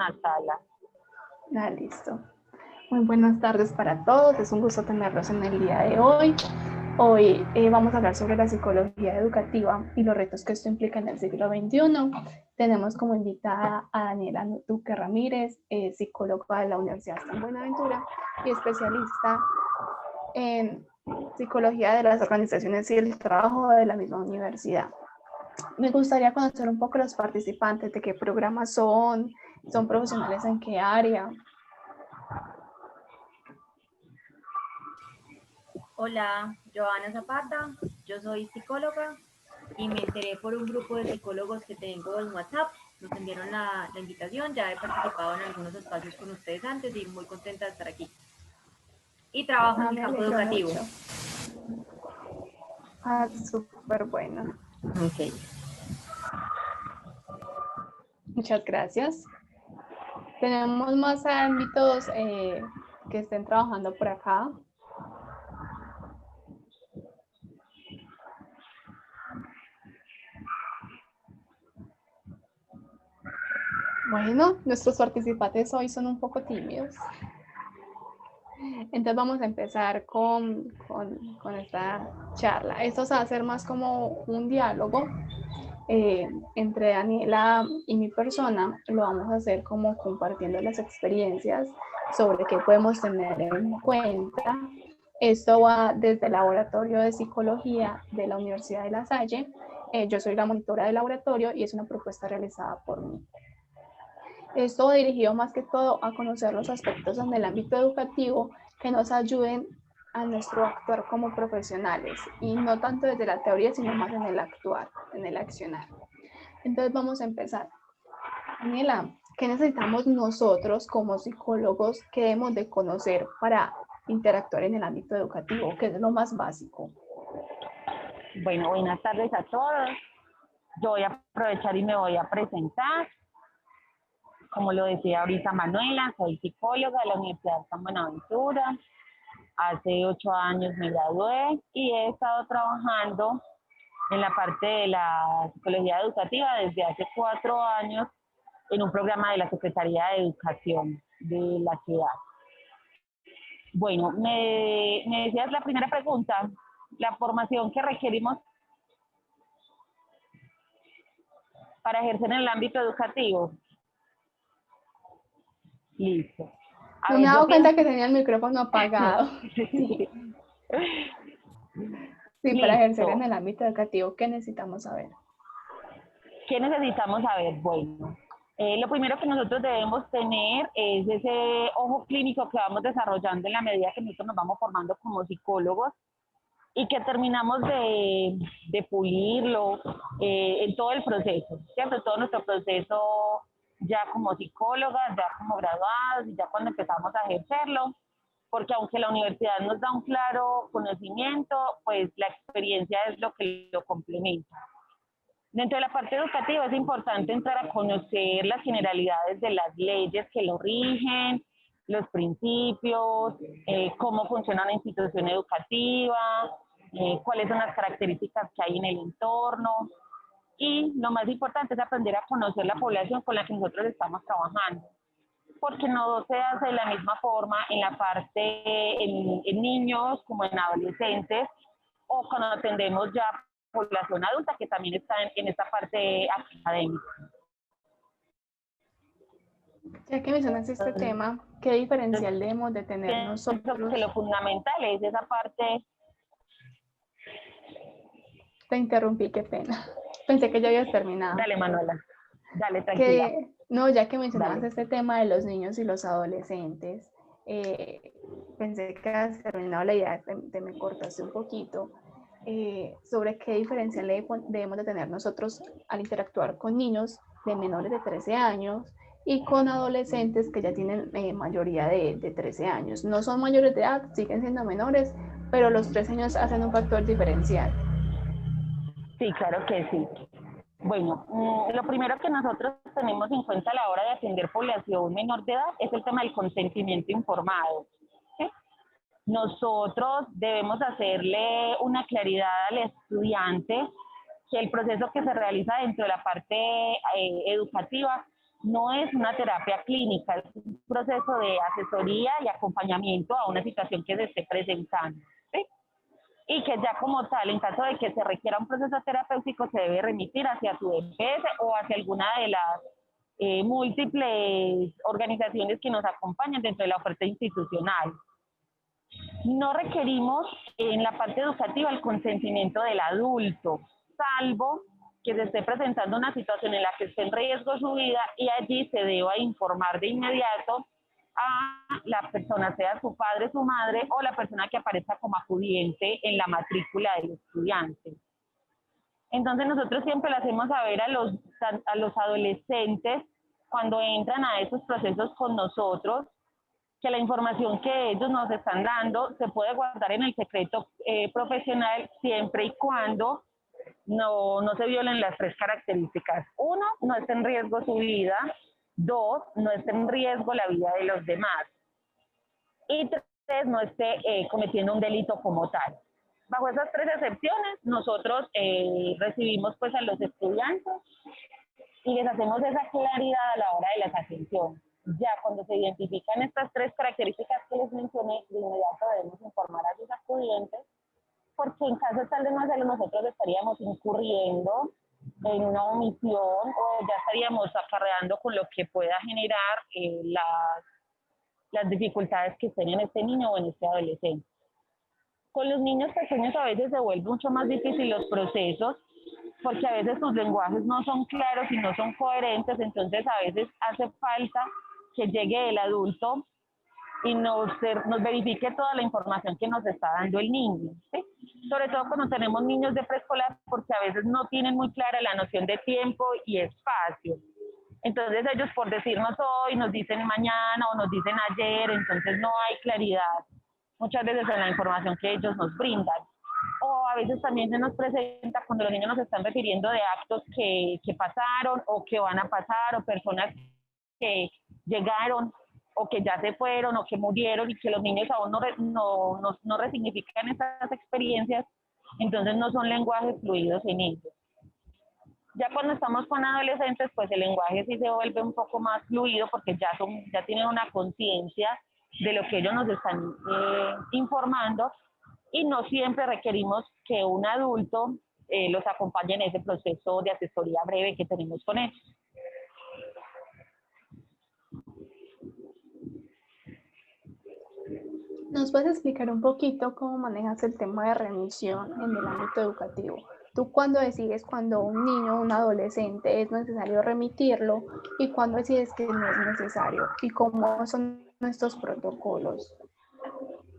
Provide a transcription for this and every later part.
Natalia. Listo. Muy buenas tardes para todos. Es un gusto tenerlos en el día de hoy. Hoy vamos a hablar sobre la psicología educativa y los retos que esto implica en el siglo XXI. Tenemos como invitada a Daniela Duque Ramírez, psicóloga de la Universidad San Buenaventura y especialista en psicología de las organizaciones y el trabajo de la misma universidad. Me gustaría conocer un poco los participantes, de qué programas son profesionales en qué área. Hola, Joana Zapata, yo soy psicóloga y me enteré por un grupo de psicólogos que tengo en WhatsApp. Nos enviaron la invitación, ya he participado en algunos espacios con ustedes antes y muy contenta de estar aquí. Y trabajo en el campo educativo. Súper bueno. Ok. Muchas gracias. Tenemos más ámbitos que estén trabajando por acá. Bueno, nuestros participantes hoy son un poco tímidos. Entonces vamos a empezar con esta charla. Esto se va a hacer más como un diálogo entre Daniela y mi persona. Lo vamos a hacer como compartiendo las experiencias sobre qué podemos tener en cuenta. Esto va desde el Laboratorio de Psicología de la Universidad de La Salle. Yo soy la monitora del laboratorio y es una propuesta realizada por mí. Esto va dirigido más que todo a conocer los aspectos en el ámbito educativo que nos ayuden a nuestro actuar como profesionales y no tanto desde la teoría, sino más en el actuar, en el accionar. Entonces vamos a empezar. Daniela, ¿qué necesitamos nosotros como psicólogos que debemos de conocer para interactuar en el ámbito educativo? ¿Qué es lo más básico? Bueno, buenas tardes a todos. Yo voy a aprovechar y me voy a presentar. Como lo decía ahorita Manuela, soy psicóloga de la Universidad San Buenaventura. Hace 8 años me gradué y he estado trabajando en la parte de la psicología educativa desde hace 4 años en un programa de la Secretaría de Educación de la ciudad. Bueno, me decías la primera pregunta, la formación que requerimos para ejercer en el ámbito educativo. Listo. No me he dado cuenta que tenía el micrófono apagado. Sí. Sí, para ejercer en el ámbito educativo, ¿qué necesitamos saber? ¿Qué necesitamos saber? Bueno, lo primero que nosotros debemos tener es ese ojo clínico que vamos desarrollando en la medida que nosotros nos vamos formando como psicólogos y que terminamos de pulirlo en todo el proceso, ¿cierto? Todo nuestro proceso ya como psicólogas, ya como graduados y ya cuando empezamos a ejercerlo, porque aunque la universidad nos da un claro conocimiento, pues la experiencia es lo que lo complementa. Dentro de la parte educativa es importante entrar a conocer las generalidades de las leyes que lo rigen, los principios, cómo funciona una institución educativa, cuáles son las características que hay en el entorno. Y lo más importante es aprender a conocer la población con la que nosotros estamos trabajando, porque no se hace de la misma forma en la parte en niños como en adolescentes o cuando atendemos ya población adulta que también está en esta parte académica. Ya que mencionas este tema, ¿qué diferencial debemos de tener nosotros? Que lo fundamental es esa parte. Te interrumpí, qué pena. Pensé que ya habías terminado. Dale, Manuela. Dale, tranquila. No, ya que mencionabas este tema de los niños y los adolescentes, pensé que habías terminado la idea, te me cortaste un poquito, sobre qué diferencial debemos de tener nosotros al interactuar con niños de menores de 13 años y con adolescentes que ya tienen mayoría de 13 años. No son mayores de edad, siguen siendo menores, pero los 13 años hacen un factor diferencial. Sí, claro que sí. Bueno, lo primero que nosotros tenemos en cuenta a la hora de atender población menor de edad es el tema del consentimiento informado. ¿Sí? Nosotros debemos hacerle una claridad al estudiante que el proceso que se realiza dentro de la parte educativa no es una terapia clínica, es un proceso de asesoría y acompañamiento a una situación que se esté presentando, ¿sí? Y que ya como tal, en caso de que se requiera un proceso terapéutico, se debe remitir hacia su EPS o hacia alguna de las múltiples organizaciones que nos acompañan dentro de la oferta institucional. No requerimos en la parte educativa el consentimiento del adulto, salvo que se esté presentando una situación en la que esté en riesgo su vida y allí se deba informar de inmediato a la persona, sea su padre, su madre o la persona que aparezca como acudiente en la matrícula del estudiante. Entonces nosotros siempre le hacemos saber a los adolescentes cuando entran a esos procesos con nosotros que la información que ellos nos están dando se puede guardar en el secreto profesional siempre y cuando no se violen las tres características. Uno, no esté en riesgo su vida. Dos, no esté en riesgo la vida de los demás. Y tres, no esté cometiendo un delito como tal. Bajo esas tres excepciones, nosotros recibimos pues a los estudiantes y les hacemos esa claridad a la hora de las atenciones. Ya cuando se identifican estas tres características que les mencioné, de inmediato debemos informar a sus acudientes, porque en caso tal de no hacerlo, nosotros estaríamos incurriendo en una omisión o ya estaríamos acarreando con lo que pueda generar las dificultades que estén en este niño o en este adolescente. Con los niños pequeños a veces se vuelve mucho más difícil los procesos, porque a veces sus lenguajes no son claros y no son coherentes, entonces a veces hace falta que llegue el adulto y nos verifique toda la información que nos está dando el niño, ¿sí? Sobre todo cuando tenemos niños de preescolar, porque a veces no tienen muy clara la noción de tiempo y espacio. Entonces ellos por decirnos hoy, nos dicen mañana o nos dicen ayer, entonces no hay claridad muchas veces en la información que ellos nos brindan. O a veces también se nos presenta cuando los niños nos están refiriendo de actos que pasaron o que van a pasar o personas que llegaron o que ya se fueron o que murieron y que los niños aún no resignifican esas experiencias, entonces no son lenguajes fluidos en ellos. Ya cuando estamos con adolescentes, pues el lenguaje sí se vuelve un poco más fluido porque ya tienen una conciencia de lo que ellos nos están informando y no siempre requerimos que un adulto los acompañe en ese proceso de asesoría breve que tenemos con ellos. ¿Nos puedes explicar un poquito cómo manejas el tema de remisión en el ámbito educativo? ¿Tú cuándo decides cuando un niño o un adolescente es necesario remitirlo y cuándo decides que no es necesario? ¿Y cómo son estos protocolos?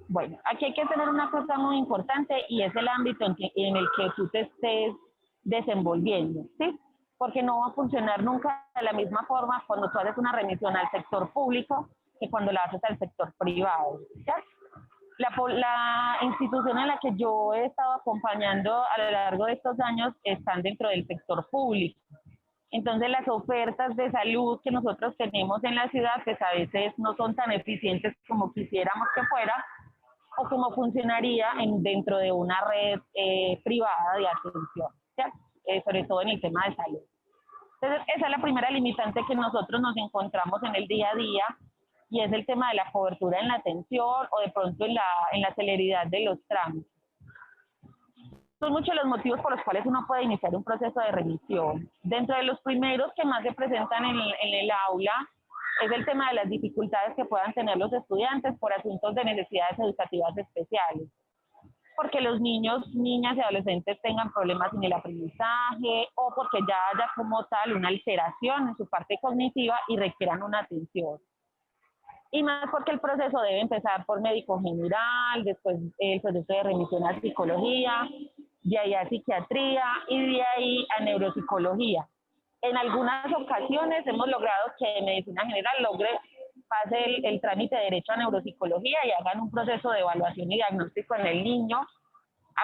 Bueno, aquí hay que tener una cosa muy importante y es el ámbito en el que tú te estés desenvolviendo, ¿sí? Porque no va a funcionar nunca de la misma forma cuando tú haces una remisión al sector público que cuando la haces al sector privado, ¿ya? La institución en la que yo he estado acompañando a lo largo de estos años están dentro del sector público. Entonces las ofertas de salud que nosotros tenemos en la ciudad pues a veces no son tan eficientes como quisiéramos que fuera o como funcionaría dentro de una red privada de atención, ¿ya? Sobre todo en el tema de salud. Entonces esa es la primera limitante que nosotros nos encontramos en el día a día y es el tema de la cobertura en la atención o de pronto en la celeridad de los trámites. Son muchos los motivos por los cuales uno puede iniciar un proceso de remisión. Dentro de los primeros que más se presentan en el aula es el tema de las dificultades que puedan tener los estudiantes por asuntos de necesidades educativas especiales. Porque los niños, niñas y adolescentes tengan problemas en el aprendizaje o porque ya haya como tal una alteración en su parte cognitiva y requieran una atención. Y más porque el proceso debe empezar por médico general, después el proceso de remisión a psicología, de ahí a psiquiatría y de ahí a neuropsicología. En algunas ocasiones hemos logrado que medicina general pase el trámite de derecho a neuropsicología y hagan un proceso de evaluación y diagnóstico en el niño,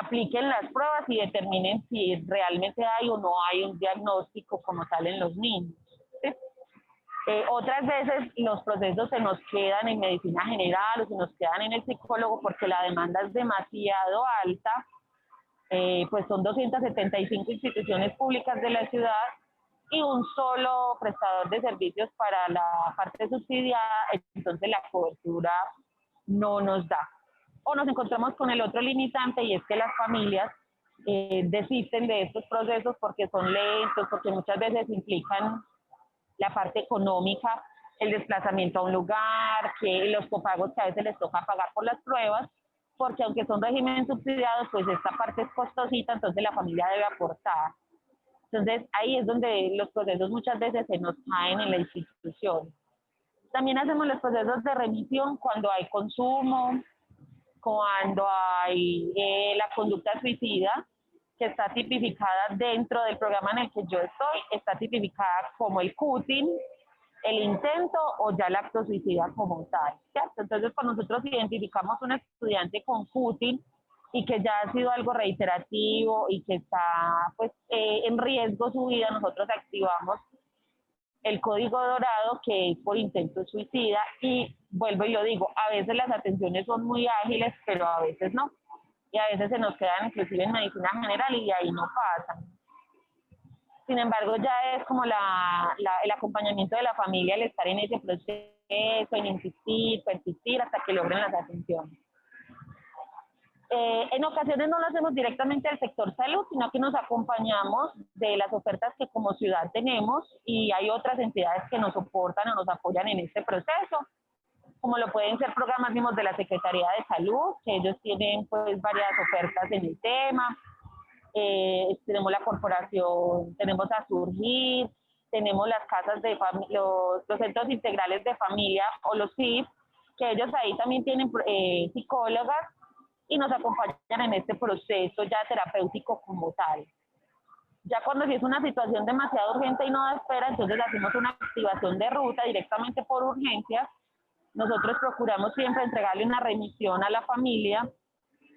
apliquen las pruebas y determinen si realmente hay o no hay un diagnóstico como tal en los niños, ¿sí? Otras veces los procesos se nos quedan en medicina general o se nos quedan en el psicólogo porque la demanda es demasiado alta, pues son 275 instituciones públicas de la ciudad y un solo prestador de servicios para la parte subsidiada, entonces la cobertura no nos da. O nos encontramos con el otro limitante y es que las familias desisten de estos procesos porque son lentos, porque muchas veces implican la parte económica, el desplazamiento a un lugar, que los copagos que a veces les toca pagar por las pruebas, porque aunque son regímenes subsidiados, pues esta parte es costosita, entonces la familia debe aportar. Entonces ahí es donde los procesos muchas veces se nos caen en la institución. También hacemos los procesos de remisión cuando hay consumo, cuando hay la conducta suicida, que está tipificada dentro del programa en el que yo estoy, está tipificada como el cutting, el intento o ya el acto suicida como tal, ¿cierto? Entonces, cuando nosotros identificamos un estudiante con cutting y que ya ha sido algo reiterativo y que está pues, en riesgo su vida, nosotros activamos el código dorado, que es por intento suicida, y vuelvo y lo digo, a veces las atenciones son muy ágiles, pero a veces no, y a veces se nos quedan inclusive en medicina general y ahí no pasan. Sin embargo, ya es como el acompañamiento de la familia, el estar en ese proceso, en insistir, persistir hasta que logren las atenciones. En ocasiones no lo hacemos directamente al sector salud, sino que nos acompañamos de las ofertas que como ciudad tenemos y hay otras entidades que nos soportan o nos apoyan en este proceso, como lo pueden ser programas mismos de la Secretaría de Salud, que ellos tienen pues varias ofertas en el tema. Tenemos la corporación, tenemos a Surgir, tenemos las casas de los centros integrales de familia o los CIF, que ellos ahí también tienen psicólogas y nos acompañan en este proceso ya terapéutico como tal. Ya cuando si es una situación demasiado urgente y no da espera, entonces hacemos una activación de ruta directamente por urgencias. Nosotros procuramos siempre entregarle una remisión a la familia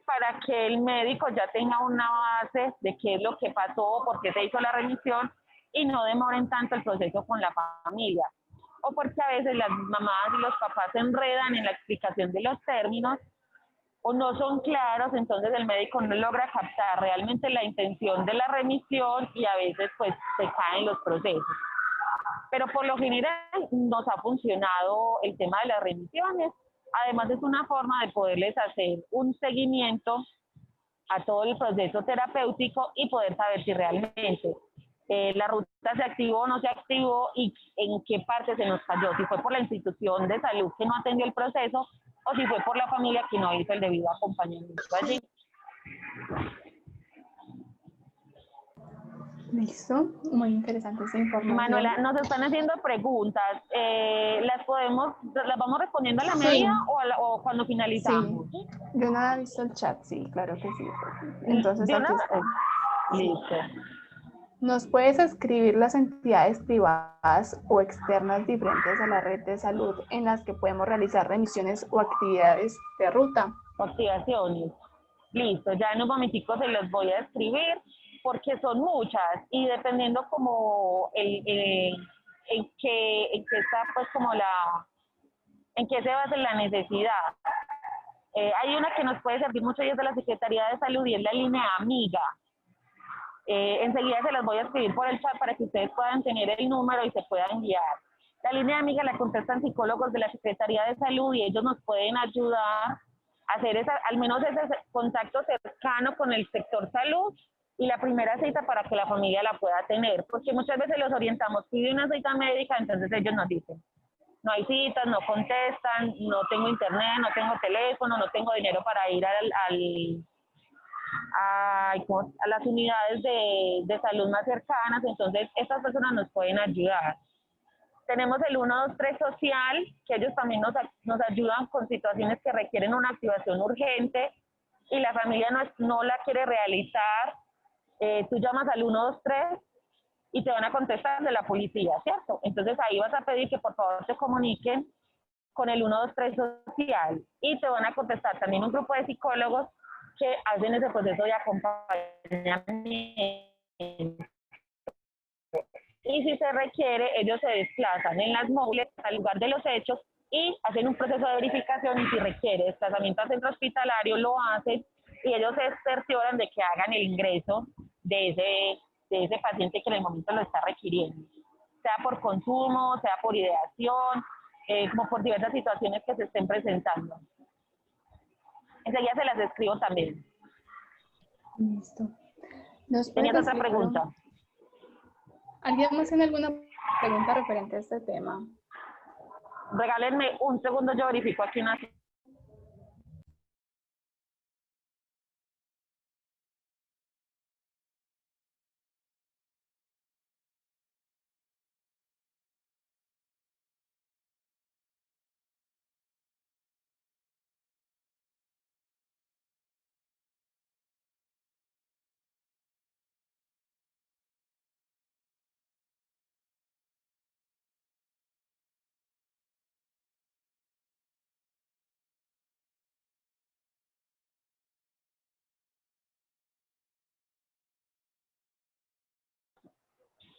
para que el médico ya tenga una base de qué es lo que pasó, por qué se hizo la remisión y no demoren tanto el proceso con la familia. O porque a veces las mamás y los papás se enredan en la explicación de los términos o no son claros, entonces el médico no logra captar realmente la intención de la remisión y a veces pues se caen los procesos. Pero por lo general nos ha funcionado el tema de las remisiones. Además es una forma de poderles hacer un seguimiento a todo el proceso terapéutico y poder saber si realmente la ruta se activó o no se activó y en qué parte se nos cayó, si fue por la institución de salud que no atendió el proceso o si fue por la familia que no hizo el debido acompañamiento allí. Listo, muy interesante esta información. Manuela, nos están haciendo preguntas. ¿Las vamos respondiendo a la media o cuando finalizamos? Sí, yo no había visto el chat, sí, claro que sí. Entonces aquí estoy. Listo. ¿Nos puedes escribir las entidades privadas o externas diferentes a la red de salud en las que podemos realizar remisiones o actividades de ruta? Activaciones. Listo, ya en un momentico se los voy a escribir porque son muchas y dependiendo como en qué está pues como en qué se basa la necesidad. Hay una que nos puede servir mucho y es de la Secretaría de Salud y es la línea amiga. Enseguida se las voy a escribir por el chat para que ustedes puedan tener el número y se puedan guiar. La línea amiga la contestan psicólogos de la Secretaría de Salud y ellos nos pueden ayudar a hacer al menos ese contacto cercano con el sector salud y la primera cita para que la familia la pueda tener, porque muchas veces los orientamos, pide una cita médica, entonces ellos nos dicen, no hay citas, no contestan, no tengo internet, no tengo teléfono, no tengo dinero para ir a las unidades de salud más cercanas, entonces estas personas nos pueden ayudar. Tenemos el 123 social, que ellos también nos ayudan con situaciones que requieren una activación urgente y la familia no la quiere realizar. Tú llamas al 123 y te van a contestar de la policía, ¿cierto? Entonces ahí vas a pedir que por favor se comuniquen con el 123 social y te van a contestar también un grupo de psicólogos que hacen ese proceso de acompañamiento. Y si se requiere, ellos se desplazan en las móviles al lugar de los hechos y hacen un proceso de verificación y si requiere desplazamiento al centro hospitalario lo hacen y ellos se cercioran de que hagan el ingreso de de ese paciente que en el momento lo está requiriendo, sea por consumo, sea por ideación, como por diversas situaciones que se estén presentando. Enseguida se las escribo también. Listo. ¿Nos puedes ¿Tenías otra explicar pregunta? ¿Alguien más tiene alguna pregunta referente a este tema? Regálenme un segundo, yo verifico aquí una...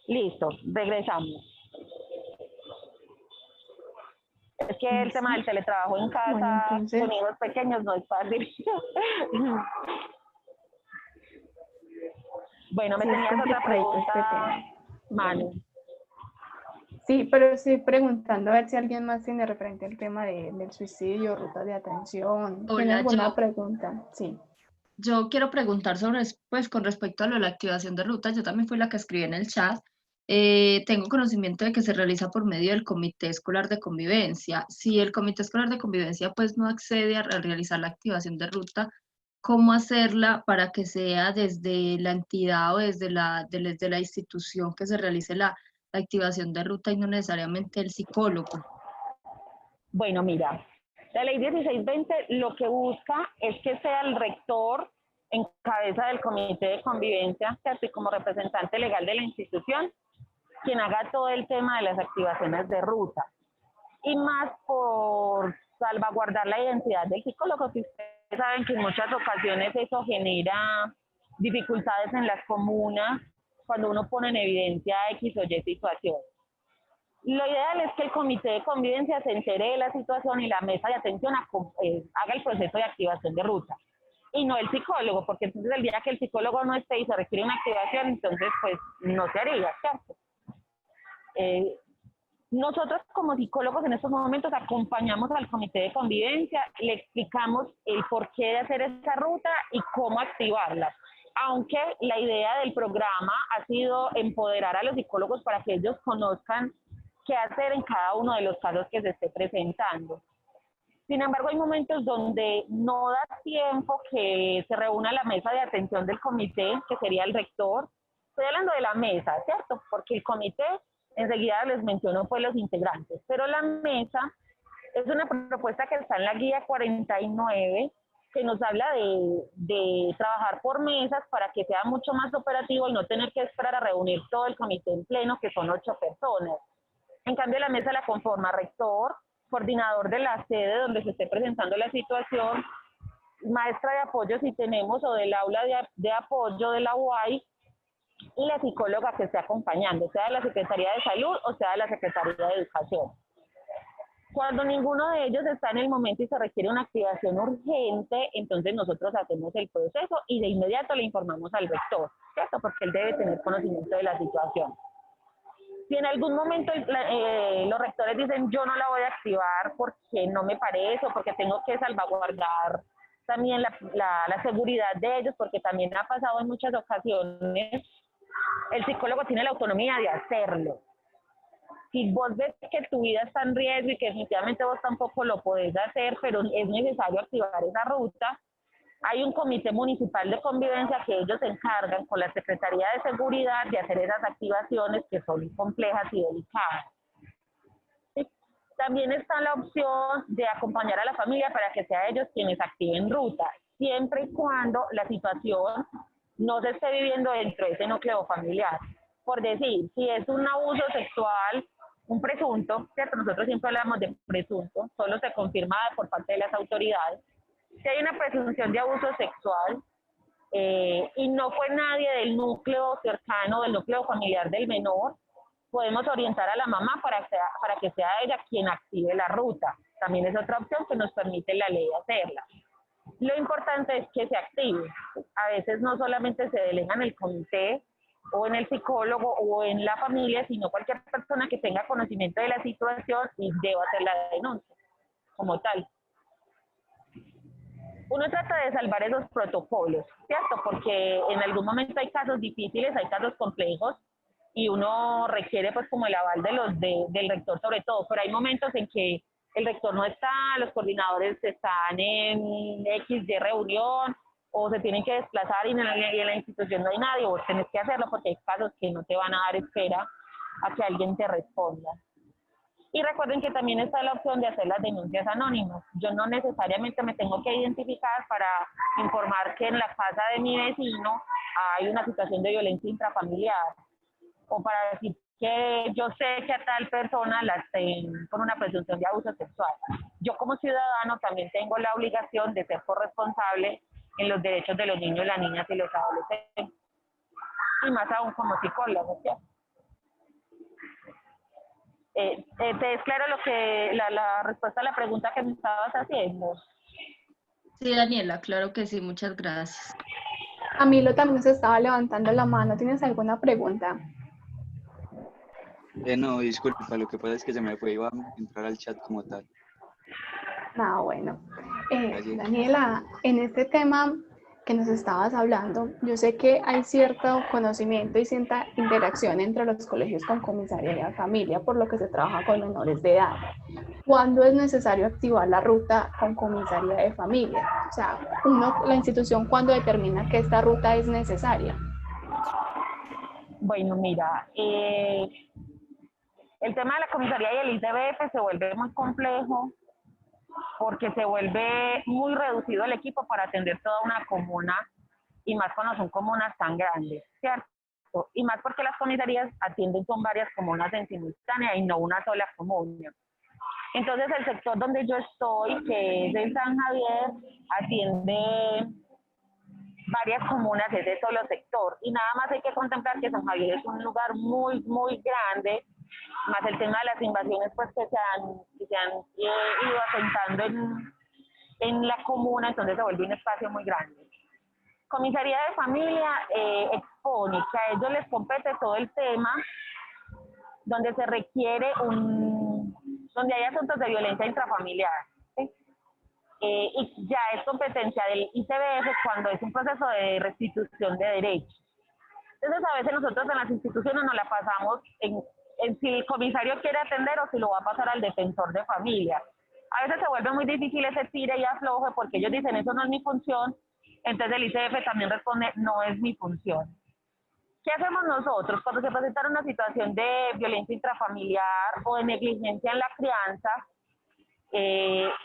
Listo, regresamos. Es que el tema del teletrabajo en casa, Bueno, entonces, con hijos pequeños, no es fácil. Bueno, me sí es tenías otra complicadito este pregunta, tema. Manu. Sí, pero estoy preguntando a ver si alguien más tiene referente al tema del suicidio, rutas de atención. ¿Tiene Hola, alguna pregunta? Sí. yo quiero preguntar sobre, pues, con respecto a lo de la activación de rutas. Yo también fui la que escribí en el chat. Tengo conocimiento de que se realiza por medio del Comité Escolar de Convivencia. Si el Comité Escolar de Convivencia, pues, no accede a realizar la activación de ruta, ¿cómo hacerla para que sea desde la entidad o desde la institución que se realice la activación de ruta y no necesariamente el psicólogo? Bueno, mira, la ley 1620 lo que busca es que sea el rector en cabeza del comité de convivencia, casi como representante legal de la institución, quien haga todo el tema de las activaciones de ruta. Y más por salvaguardar la identidad del psicólogo, que ustedes saben que en muchas ocasiones eso genera dificultades en las comunas cuando uno pone en evidencia X o Y situación. Lo ideal es que el comité de convivencia se entere de la situación y la mesa de atención haga el proceso de activación de ruta. Y no el psicólogo, porque entonces el día que el psicólogo no esté y se requiere una activación, entonces pues no se haría, ¿cierto? Nosotros como psicólogos en estos momentos acompañamos al comité de convivencia, le explicamos el porqué de hacer esa ruta y cómo activarla. Aunque la idea del programa ha sido empoderar a los psicólogos para que ellos conozcan qué hacer en cada uno de los casos que se esté presentando. Sin embargo, hay momentos donde no da tiempo que se reúna la mesa de atención del comité, que sería el rector. Estoy hablando de la mesa, ¿cierto? Porque el comité, enseguida les menciono pues los integrantes, pero la mesa es una propuesta que está en la guía 49, que nos habla de trabajar por mesas para que sea mucho más operativo y no tener que esperar a reunir todo el comité en pleno, que son 8 personas. En cambio, la mesa la conforma rector, coordinador de la sede donde se esté presentando la situación, maestra de apoyo si tenemos, o del aula de apoyo de la UAI, y la psicóloga que esté acompañando, sea de la Secretaría de Salud o sea de la Secretaría de Educación. Cuando ninguno de ellos está en el momento y se requiere una activación urgente, entonces nosotros hacemos el proceso y de inmediato le informamos al rector, ¿cierto? Porque él debe tener conocimiento de la situación. Si en algún momento los rectores dicen yo no la voy a activar porque no me parece, o porque tengo que salvaguardar también la seguridad de ellos, porque también ha pasado en muchas ocasiones, el psicólogo tiene la autonomía de hacerlo. Si vos ves que tu vida está en riesgo y que definitivamente vos tampoco lo podés hacer, pero es necesario activar esa ruta, hay un comité municipal de convivencia que ellos se encargan con la Secretaría de Seguridad de hacer esas activaciones que son complejas y delicadas. ¿Sí? También está la opción de acompañar a la familia para que sea ellos quienes activen ruta, siempre y cuando la situación no se esté viviendo dentro de ese núcleo familiar. Por decir, si es un abuso sexual, un presunto, ¿cierto? Nosotros siempre hablamos de presunto, solo se confirma por parte de las autoridades. Si hay una presunción de abuso sexual y no fue nadie del núcleo cercano, del núcleo familiar del menor, podemos orientar a la mamá para que sea ella quien active la ruta. También es otra opción que nos permite la ley hacerla. Lo importante es que se active. A veces no solamente se delega en el comité, o en el psicólogo o en la familia, sino cualquier persona que tenga conocimiento de la situación y deba hacer la denuncia como tal. Uno trata de salvar esos protocolos, ¿cierto? Porque en algún momento hay casos difíciles, hay casos complejos y uno requiere pues como el aval del rector sobre todo, pero hay momentos en que el rector no está, los coordinadores están en X de reunión o se tienen que desplazar y en la institución no hay nadie, vos tenés que hacerlo porque hay casos que no te van a dar espera a que alguien te responda. Y recuerden que también está la opción de hacer las denuncias anónimas. Yo no necesariamente me tengo que identificar para informar que en la casa de mi vecino hay una situación de violencia intrafamiliar o para decir que yo sé que a tal persona la estén con una presunción de abuso sexual. Yo como ciudadano también tengo la obligación de ser corresponsable en los derechos de los niños, las niñas y los adolescentes. Y más aún como psicólogo, ¿cierto? ¿Te es claro la respuesta a la pregunta que me estabas haciendo? Sí, Daniela, claro que sí, muchas gracias. Camilo también se estaba levantando la mano. ¿Tienes alguna pregunta? No, disculpa, lo que pasa es que se me fue, iba a entrar al chat como tal. Bueno. Gracias. Daniela, en este tema que nos estabas hablando, yo sé que hay cierto conocimiento y cierta interacción entre los colegios con comisaría y familia, por lo que se trabaja con menores de edad. ¿Cuándo es necesario activar la ruta con comisaría de familia? O sea, la institución, ¿cuándo determina que esta ruta es necesaria? Bueno, mira, el tema de la comisaría y el ICBF se vuelve muy complejo porque se vuelve muy reducido el equipo para atender toda una comuna y más cuando son comunas tan grandes, ¿cierto? Y más porque las comisarías atienden son varias comunas en simultánea y no una sola comuna. Entonces el sector donde yo estoy, que es en San Javier, atiende varias comunas de ese solo sector. Y nada más hay que contemplar que San Javier es un lugar muy, muy grande, más el tema de las invasiones pues que se han ido asentando en la comuna, entonces se vuelve un espacio muy grande. Comisaría de familia expone que a ellos les compete todo el tema donde se requiere donde hay asuntos de violencia intrafamiliar. ¿Sí? Y ya es competencia del ICBF cuando es un proceso de restitución de derechos. Entonces a veces nosotros en las instituciones nos la pasamos en si el comisario quiere atender o si lo va a pasar al defensor de familia. A veces se vuelve muy difícil ese tire y afloje porque ellos dicen eso no es mi función, entonces el ICBF también responde no es mi función. ¿Qué hacemos nosotros cuando se presenta una situación de violencia intrafamiliar o de negligencia en la crianza?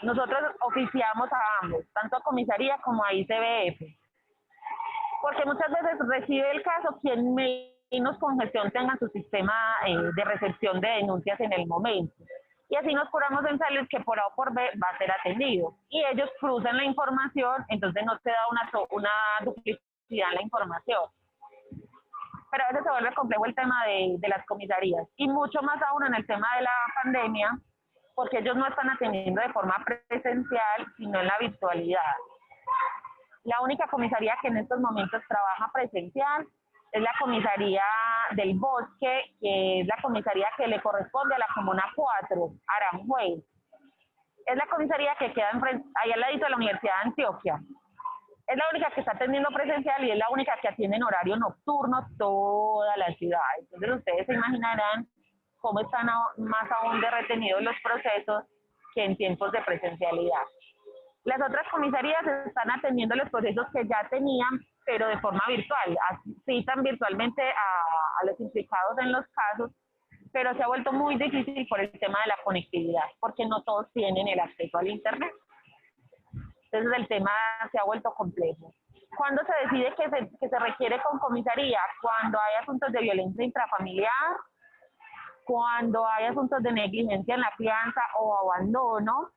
Nosotros oficiamos a ambos, tanto a comisaría como a ICBF, porque muchas veces recibe el caso quien menos congestión tenga su sistema de recepción de denuncias en el momento. Y así nos curamos en salud que por A o por B va a ser atendido. Y ellos cruzan la información, entonces no se da una duplicidad en la información. Pero a veces se vuelve complejo el tema de las comisarías. Y mucho más aún en el tema de la pandemia, porque ellos no están atendiendo de forma presencial, sino en la virtualidad. La única comisaría que en estos momentos trabaja presencial es la comisaría del Bosque, que es la comisaría que le corresponde a la Comuna 4, Aranjuez. Es la comisaría que queda ahí al ladito de la Universidad de Antioquia. Es la única que está atendiendo presencial y es la única que atiende en horario nocturno toda la ciudad. Entonces ustedes se imaginarán cómo están más aún de retenidos los procesos que en tiempos de presencialidad. Las otras comisarías están atendiendo los procesos que ya tenían, pero de forma virtual. Citan virtualmente a los implicados en los casos, pero se ha vuelto muy difícil por el tema de la conectividad, porque no todos tienen el acceso al Internet. Entonces el tema se ha vuelto complejo. ¿Cuándo se decide que se requiere con comisaría? Cuando hay asuntos de violencia intrafamiliar, cuando hay asuntos de negligencia en la crianza o abandono,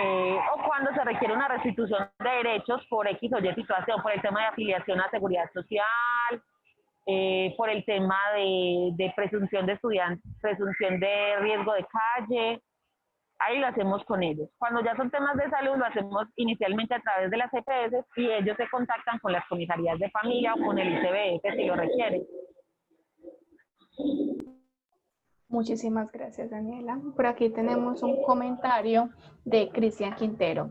o cuando se requiere una restitución de derechos por X o Y situación, por el tema de afiliación a seguridad social, por el tema de presunción de estudiantes, presunción de riesgo de calle, ahí lo hacemos con ellos. Cuando ya son temas de salud, lo hacemos inicialmente a través de las EPS y ellos se contactan con las comisarías de familia o con el ICBF si lo requieren. Muchísimas gracias, Daniela. Por aquí tenemos un comentario de Cristian Quintero.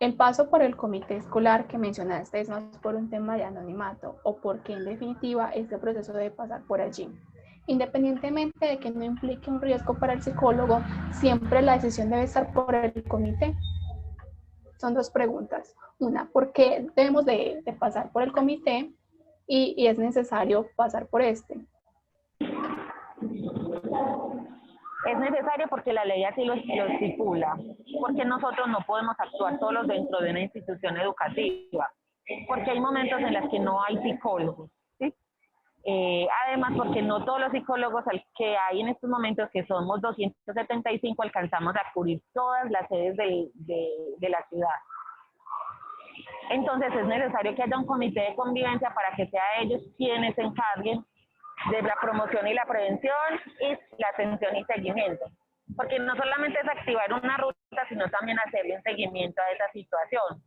El paso por el comité escolar que mencionaste es más por un tema de anonimato o porque en definitiva este proceso debe pasar por allí. Independientemente de que no implique un riesgo para el psicólogo, siempre la decisión debe estar por el comité. Son dos preguntas. Una, ¿por qué debemos de pasar por el comité y es necesario pasar por este? Es necesario porque la ley así lo estipula, porque nosotros no podemos actuar solos dentro de una institución educativa, porque hay momentos en los que no hay psicólogos, ¿sí? Además, porque no todos los psicólogos que hay en estos momentos, que somos 275, alcanzamos a cubrir todas las sedes de la ciudad. Entonces es necesario que haya un comité de convivencia para que sea ellos quienes se encarguen de la promoción y la prevención y la atención y seguimiento. Porque no solamente es activar una ruta, sino también hacerle un seguimiento a esa situación.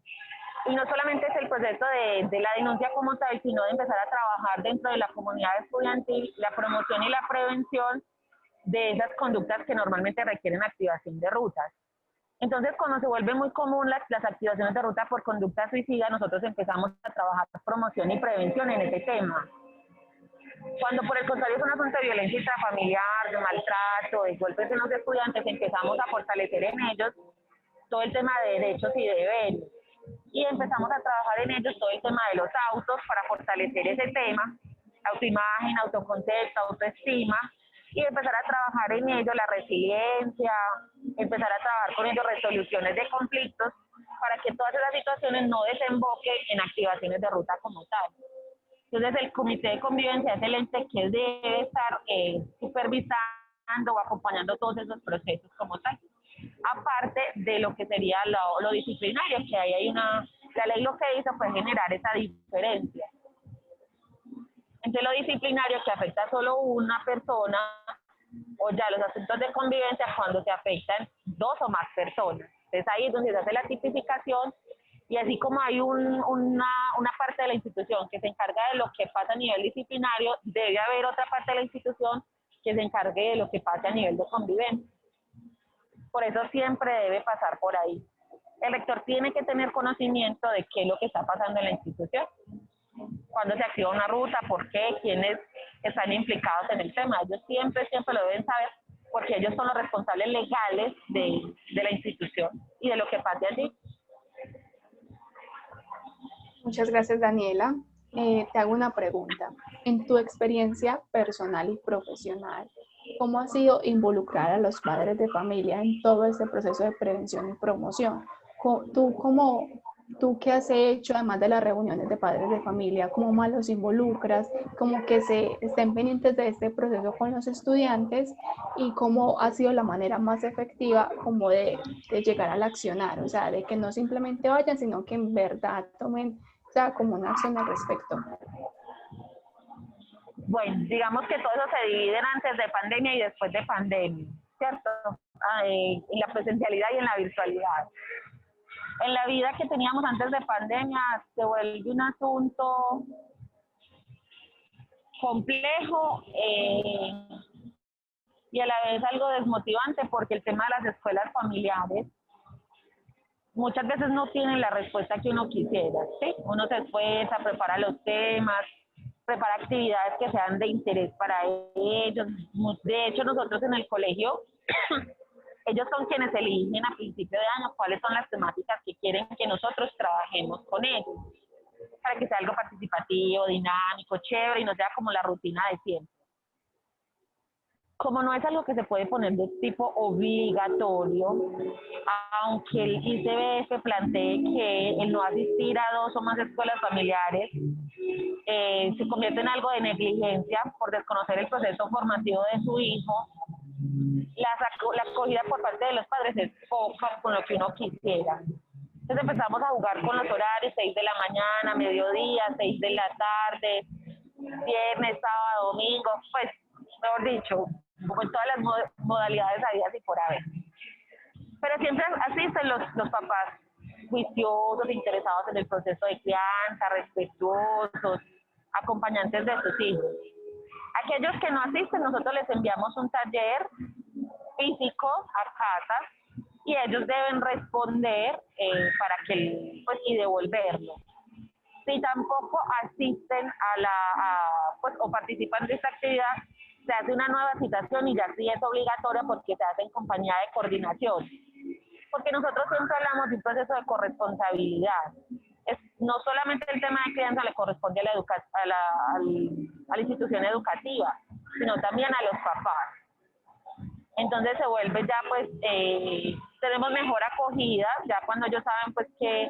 Y no solamente es el proceso de la denuncia como tal, sino de empezar a trabajar dentro de la comunidad estudiantil, la promoción y la prevención de esas conductas que normalmente requieren activación de rutas. Entonces, cuando se vuelve muy común las activaciones de ruta por conducta suicida, nosotros empezamos a trabajar promoción y prevención en ese tema. Cuando por el contrario es un asunto de violencia intrafamiliar, de maltrato, de golpes en los estudiantes, empezamos a fortalecer en ellos todo el tema de derechos y deberes. Y empezamos a trabajar en ellos todo el tema de los autos para fortalecer ese tema, autoimagen, autoconcepto, autoestima, y empezar a trabajar en ello la resiliencia, empezar a trabajar con ellos resoluciones de conflictos para que todas esas situaciones no desemboquen en activaciones de ruta como tal. Entonces el comité de convivencia es el ente que debe estar supervisando o acompañando todos esos procesos como tal. Aparte de lo que sería lo disciplinario, que ahí hay la ley lo que hizo fue generar esa diferencia entre lo disciplinario que afecta a solo una persona o ya los asuntos de convivencia cuando se afectan dos o más personas. Entonces ahí es donde se hace la tipificación y así como hay una parte de la institución que se encarga de lo que pasa a nivel disciplinario, debe haber otra parte de la institución que se encargue de lo que pasa a nivel de convivencia. Por eso siempre debe pasar por ahí. El rector tiene que tener conocimiento de qué es lo que está pasando en la institución. Cuándo se activa una ruta, por qué, quiénes están implicados en el tema. Ellos siempre lo deben saber porque ellos son los responsables legales de la institución y de lo que pase allí. Muchas gracias, Daniela. Te hago una pregunta. En tu experiencia personal y profesional, ¿cómo ha sido involucrar a los padres de familia en todo este proceso de prevención y promoción? ¿Tú qué has hecho, además de las reuniones de padres de familia? ¿Cómo más los involucras? ¿Cómo que se estén pendientes de este proceso con los estudiantes? ¿Y cómo ha sido la manera más efectiva como de llegar al accionar? O sea, de que no simplemente vayan, sino que en verdad tomen, o sea, como una acción al respecto. Bueno, digamos que todo eso se divide en antes de pandemia y después de pandemia, ¿cierto? En la presencialidad y en la virtualidad. En la vida que teníamos antes de pandemia se vuelve un asunto complejo y a la vez algo desmotivante porque el tema de las escuelas familiares muchas veces no tienen la respuesta que uno quisiera, ¿sí? Uno se esfuerza, prepara los temas, prepara actividades que sean de interés para ellos. De hecho, nosotros en el colegio, ellos son quienes eligen a principio de año cuáles son las temáticas que quieren que nosotros trabajemos con ellos, para que sea algo participativo, dinámico, chévere y no sea como la rutina de siempre. Como no es algo que se puede poner de tipo obligatorio, aunque el ICBF plantee que el no asistir a 2 o más escuelas familiares se convierte en algo de negligencia por desconocer el proceso formativo de su hijo, la acogida por parte de los padres es poca con lo que uno quisiera. Entonces empezamos a jugar con los horarios, 6 de la mañana, mediodía, 6 de la tarde, viernes, sábado, domingo, pues, mejor dicho, como en todas las modalidades habidas y por haber. Pero siempre asisten los papás juiciosos, interesados en el proceso de crianza, respetuosos, acompañantes de sus hijos. Aquellos que no asisten, nosotros les enviamos un taller físico a casa y ellos deben responder para que, pues, y devolverlo. Si tampoco asisten pues, o participan de esta actividad, se hace una nueva citación y ya sí es obligatoria porque se hace en compañía de coordinación. Porque nosotros siempre hablamos de un proceso de corresponsabilidad. No solamente el tema de crianza le corresponde a la institución educativa, sino también a los papás. Entonces se vuelve ya, pues, tenemos mejor acogida, ya cuando ellos saben, pues, que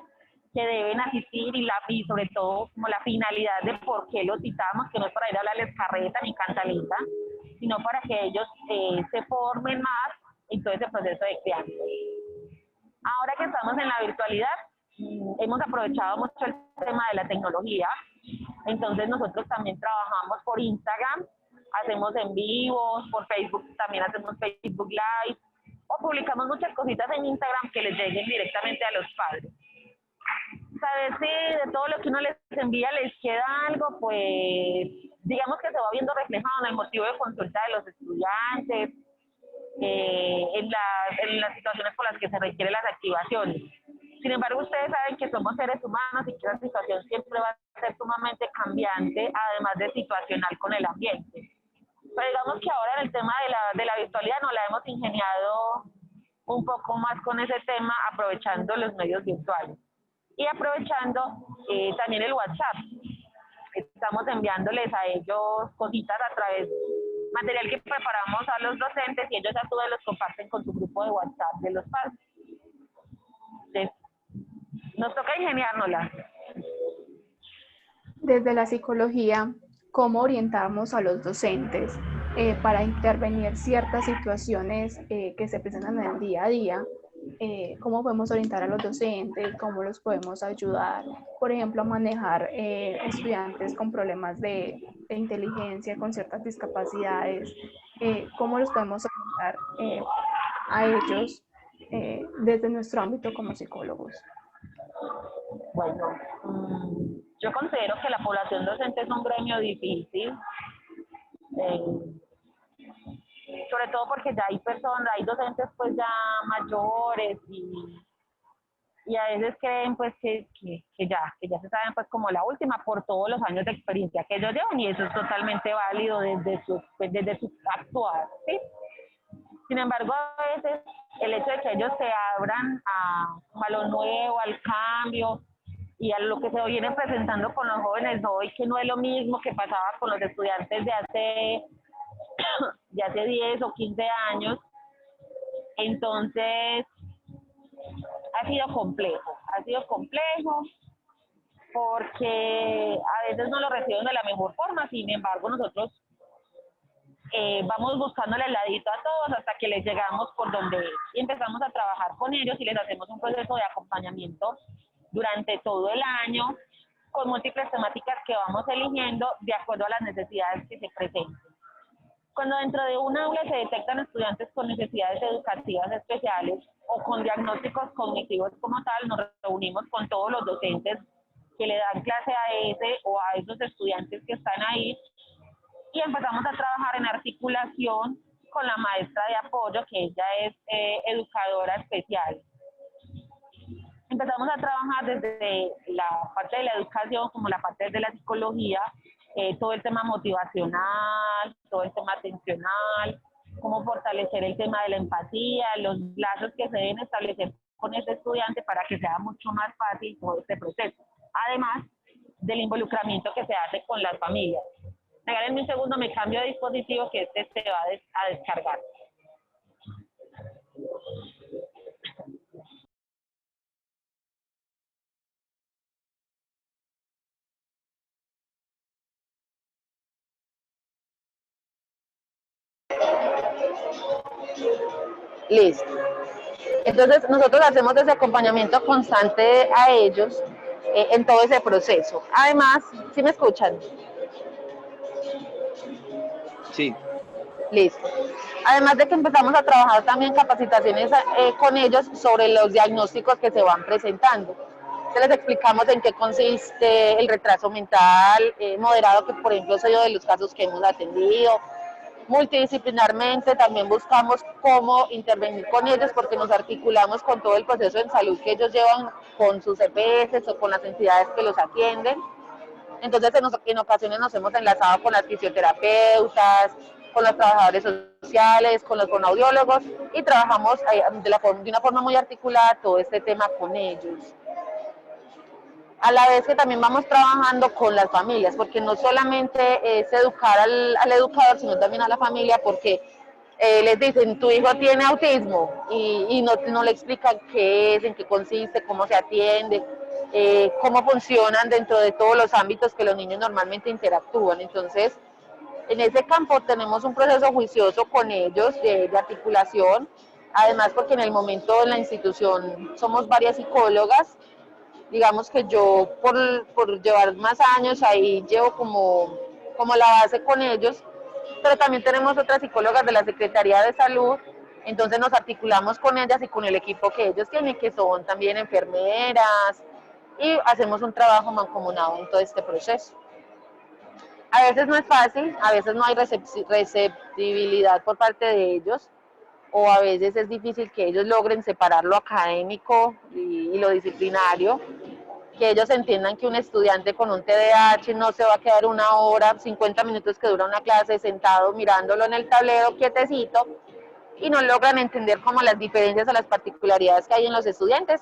deben asistir y sobre todo como la finalidad de por qué los citamos, que no es para ir a hablarles carreta ni cantaleta, sino para que ellos se formen más en todo ese proceso de crianza. Ahora que estamos en la virtualidad, hemos aprovechado mucho el tema de la tecnología, entonces nosotros también trabajamos por Instagram, hacemos en vivos, por Facebook también hacemos Facebook Live, o publicamos muchas cositas en Instagram que les lleguen directamente a los padres. Saber si de todo lo que uno les envía les queda algo, pues digamos que se va viendo reflejado en el motivo de consulta de los estudiantes, en las situaciones por las que se requieren las activaciones. Sin embargo, ustedes saben que somos seres humanos y que la situación siempre va a ser sumamente cambiante, además de situacional con el ambiente. Pero digamos que ahora en el tema de la virtualidad nos la hemos ingeniado un poco más con ese tema, aprovechando los medios virtuales. Y aprovechando también el WhatsApp. Estamos enviándoles a ellos cositas a través material que preparamos a los docentes y ellos a su vez los comparten con su grupo de WhatsApp de los padres. Entonces, nos toca ingeniárnosla. Desde la psicología, ¿cómo orientamos a los docentes para intervenir ciertas situaciones que se presentan en el día a día? ¿Cómo podemos orientar a los docentes? ¿Cómo los podemos ayudar? Por ejemplo, a manejar estudiantes con problemas de inteligencia, con ciertas discapacidades. ¿Cómo los podemos orientar a ellos desde nuestro ámbito como psicólogos? Bueno, yo considero que la población docente es un gremio difícil, sobre todo porque ya hay docentes pues ya mayores y a veces creen pues que ya se saben pues como la última por todos los años de experiencia que ellos llevan y eso es totalmente válido desde su actuar, ¿sí? Sin embargo, a veces el hecho de que ellos se abran a lo nuevo, al cambio y a lo que se viene presentando con los jóvenes hoy, que no es lo mismo que pasaba con los estudiantes de hace 10 o 15 años, entonces ha sido complejo porque a veces no lo reciben de la mejor forma, sin embargo nosotros vamos buscándole el ladito a todos hasta que les llegamos por donde es y empezamos a trabajar con ellos y les hacemos un proceso de acompañamiento durante todo el año con múltiples temáticas que vamos eligiendo de acuerdo a las necesidades que se presenten. Cuando dentro de un aula se detectan estudiantes con necesidades educativas especiales o con diagnósticos cognitivos como tal, nos reunimos con todos los docentes que le dan clase a ese o a esos estudiantes que están ahí y empezamos a trabajar en articulación con la maestra de apoyo, que ella es educadora especial. Empezamos a trabajar desde la parte de la educación como la parte de la psicología, todo el tema motivacional, todo el tema atencional, cómo fortalecer el tema de la empatía, los lazos que se deben establecer con ese estudiante para que sea mucho más fácil todo este proceso. Además del involucramiento que se hace con las familias. Regálenme un segundo, me cambio de dispositivo que este se va a descargar. Listo. Entonces, nosotros hacemos ese acompañamiento constante a ellos en todo ese proceso. Además, ¿sí me escuchan? Sí. Listo. Además de que empezamos a trabajar también capacitaciones con ellos sobre los diagnósticos que se van presentando. Entonces les explicamos en qué consiste el retraso mental moderado, que por ejemplo soy yo de los casos que hemos atendido. Multidisciplinarmente también buscamos cómo intervenir con ellos, porque nos articulamos con todo el proceso en salud que ellos llevan con sus EPS o con las entidades que los atienden. Entonces en ocasiones nos hemos enlazado con las fisioterapeutas, con los trabajadores sociales, con los fonoaudiólogos, y trabajamos de una forma muy articulada todo este tema con ellos. A la vez que también vamos trabajando con las familias, porque no solamente es educar al educador, sino también a la familia, porque les dicen, tu hijo tiene autismo, y no le explican qué es, en qué consiste, cómo se atiende, cómo funcionan dentro de todos los ámbitos que los niños normalmente interactúan. Entonces, en ese campo tenemos un proceso juicioso con ellos de articulación, además porque en el momento en la institución somos varias psicólogas. Digamos que yo por llevar más años ahí llevo como la base con ellos, pero también tenemos otras psicólogas de la Secretaría de Salud, entonces nos articulamos con ellas y con el equipo que ellos tienen, que son también enfermeras, y hacemos un trabajo mancomunado en todo este proceso. A veces no es fácil, a veces no hay receptibilidad por parte de ellos, o a veces es difícil que ellos logren separar lo académico y lo disciplinario, que ellos entiendan que un estudiante con un TDAH no se va a quedar 1 hora, 50 minutos que dura una clase sentado mirándolo en el tablero quietecito, y no logran entender como las diferencias o las particularidades que hay en los estudiantes,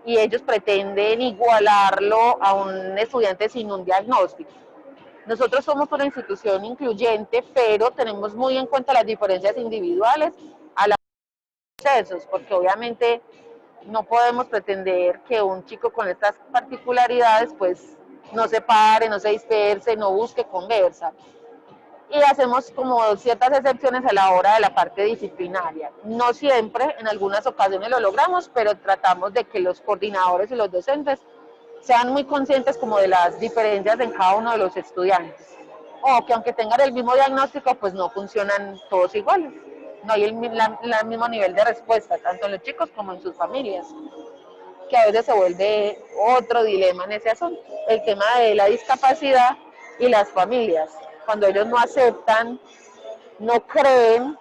y ellos pretenden igualarlo a un estudiante sin un diagnóstico. Nosotros somos una institución incluyente, pero tenemos muy en cuenta las diferencias individuales a los procesos, porque obviamente no podemos pretender que un chico con estas particularidades pues no se pare, no se disperse, no busque conversa. Y hacemos como ciertas excepciones a la hora de la parte disciplinaria. No siempre, en algunas ocasiones lo logramos, pero tratamos de que los coordinadores y los docentes sean muy conscientes como de las diferencias en cada uno de los estudiantes. O que aunque tengan el mismo diagnóstico, pues no funcionan todos iguales. No hay el mismo nivel de respuesta, tanto en los chicos como en sus familias, que a veces se vuelve otro dilema en ese asunto. El tema de la discapacidad y las familias, cuando ellos no aceptan, no creen,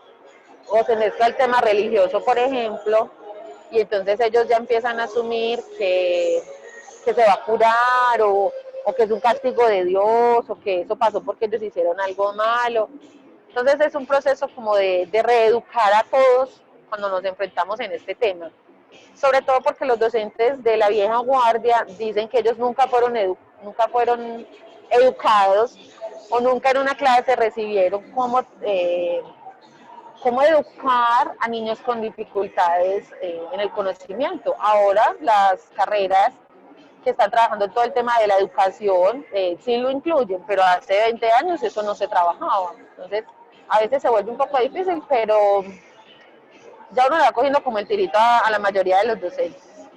o se mezcla el tema religioso, por ejemplo, y entonces ellos ya empiezan a asumir que se va a curar, o que es un castigo de Dios, o que eso pasó porque ellos hicieron algo malo. Entonces es un proceso como de reeducar a todos cuando nos enfrentamos en este tema. Sobre todo porque los docentes de la vieja guardia dicen que ellos nunca fueron educados, o nunca en una clase recibieron cómo educar a niños con dificultades en el conocimiento. Ahora las carreras que están trabajando en todo el tema de la educación sí lo incluyen, pero hace 20 años eso no se trabajaba. Entonces a veces se vuelve un poco difícil, pero ya uno le va cogiendo como el tirito a la mayoría de los docentes.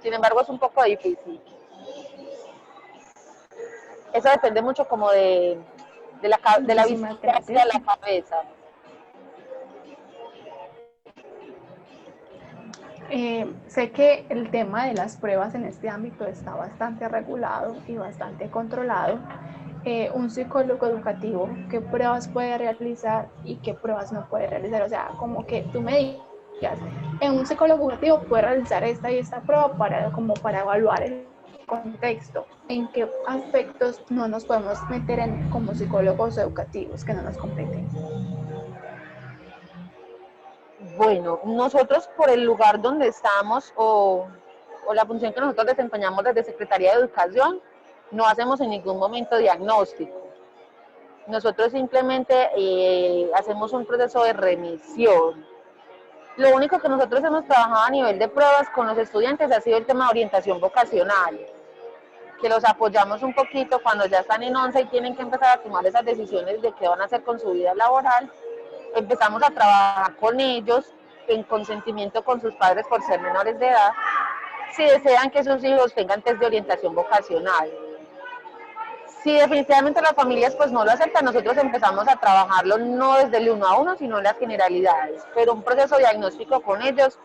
Sin embargo, es un poco difícil. Eso depende mucho como de la visión de la cabeza. Sé que el tema de las pruebas en este ámbito está bastante regulado y bastante controlado. Un psicólogo educativo, ¿qué pruebas puede realizar y qué pruebas no puede realizar? O sea, como que tú me digas, en un psicólogo educativo puede realizar esta y esta prueba para evaluar el contexto. ¿En qué aspectos no nos podemos meter como psicólogos educativos que no nos competen? Bueno, nosotros por el lugar donde estamos o la función que nosotros desempeñamos desde Secretaría de Educación, no hacemos en ningún momento diagnóstico. Nosotros simplemente hacemos un proceso de remisión. Lo único que nosotros hemos trabajado a nivel de pruebas con los estudiantes ha sido el tema de orientación vocacional, que los apoyamos un poquito cuando ya están en 11 y tienen que empezar a tomar esas decisiones de qué van a hacer con su vida laboral. Empezamos a trabajar con ellos en consentimiento con sus padres por ser menores de edad, si desean que sus hijos tengan test de orientación vocacional. Si definitivamente las familias pues no lo aceptan, nosotros empezamos a trabajarlo no desde el 1 a 1, sino en las generalidades, pero un proceso diagnóstico con ellos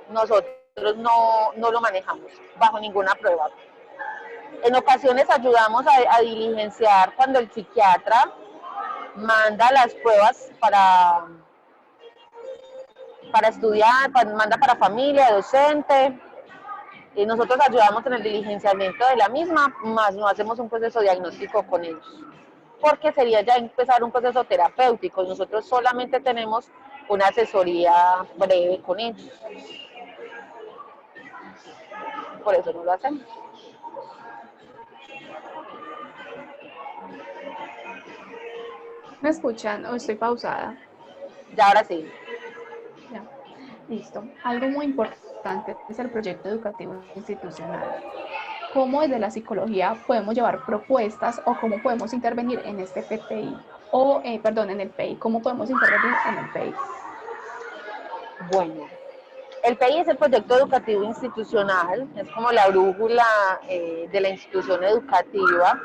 nosotros no lo manejamos bajo ninguna prueba. En ocasiones ayudamos a diligenciar cuando el psiquiatra manda las pruebas para estudiar, manda para familia, docente, y nosotros ayudamos en el diligenciamiento de la misma, más no hacemos un proceso diagnóstico con ellos, porque sería ya empezar un proceso terapéutico. Nosotros solamente tenemos una asesoría breve con ellos, por eso no lo hacemos. ¿Me escuchan o estoy pausada? Ya ahora sí. Ya, listo. Algo muy importante es el proyecto educativo institucional. ¿Cómo desde la psicología podemos llevar propuestas o cómo podemos intervenir en este PTI? En el PEI. ¿Cómo podemos intervenir en el PEI? Bueno, el PEI es el proyecto educativo institucional, es como la brújula de la institución educativa,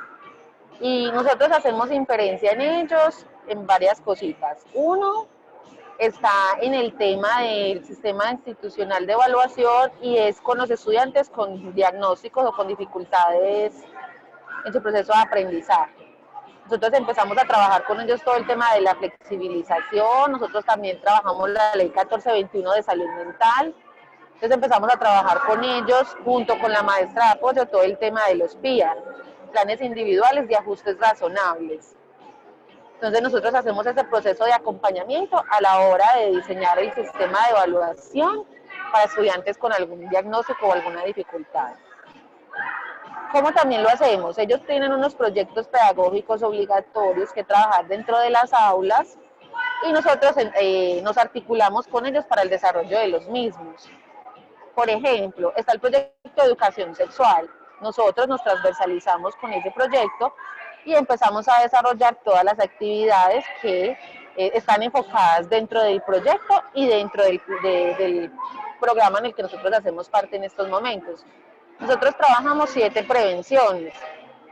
y nosotros hacemos inferencia en ellos en varias cositas. Uno está en el tema del sistema institucional de evaluación y es con los estudiantes con diagnósticos o con dificultades en su proceso de aprendizaje. Nosotros empezamos a trabajar con ellos todo el tema de la flexibilización, nosotros también trabajamos la ley 1421 de salud mental, entonces empezamos a trabajar con ellos junto con la maestra de apoyo todo el tema de los PIA, planes individuales de ajustes razonables. Entonces nosotros hacemos ese proceso de acompañamiento a la hora de diseñar el sistema de evaluación para estudiantes con algún diagnóstico o alguna dificultad. ¿Cómo también lo hacemos? Ellos tienen unos proyectos pedagógicos obligatorios que trabajar dentro de las aulas y nosotros nos articulamos con ellos para el desarrollo de los mismos. Por ejemplo, está el proyecto de educación sexual. Nosotros nos transversalizamos con ese proyecto y empezamos a desarrollar todas las actividades que están enfocadas dentro del proyecto y dentro del programa en el que nosotros hacemos parte en estos momentos. Nosotros trabajamos 7 prevenciones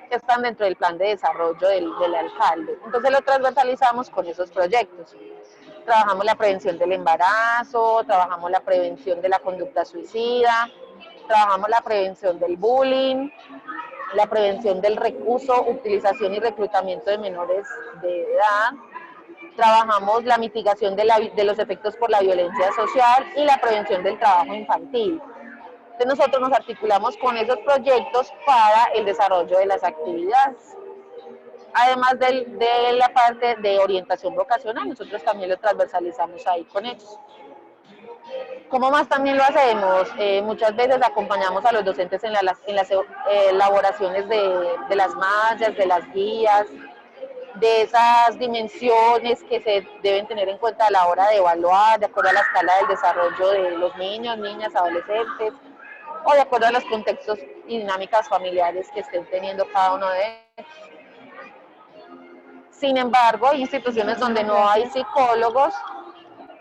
que están dentro del plan de desarrollo del alcalde. Entonces lo transversalizamos con esos proyectos. Trabajamos la prevención del embarazo, trabajamos la prevención de la conducta suicida, trabajamos la prevención del bullying, la prevención del recurso, utilización y reclutamiento de menores de edad, trabajamos la mitigación de los efectos por la violencia social y la prevención del trabajo infantil. Entonces nosotros nos articulamos con esos proyectos para el desarrollo de las actividades. Además de la parte de orientación vocacional, nosotros también lo transversalizamos ahí con ellos. ¿Cómo más también lo hacemos? Muchas veces acompañamos a los docentes en las elaboraciones de las mallas, de las guías, de esas dimensiones que se deben tener en cuenta a la hora de evaluar, de acuerdo a la escala del desarrollo de los niños, niñas, adolescentes, o de acuerdo a los contextos y dinámicas familiares que estén teniendo cada uno de ellos. Sin embargo, hay instituciones donde no hay psicólogos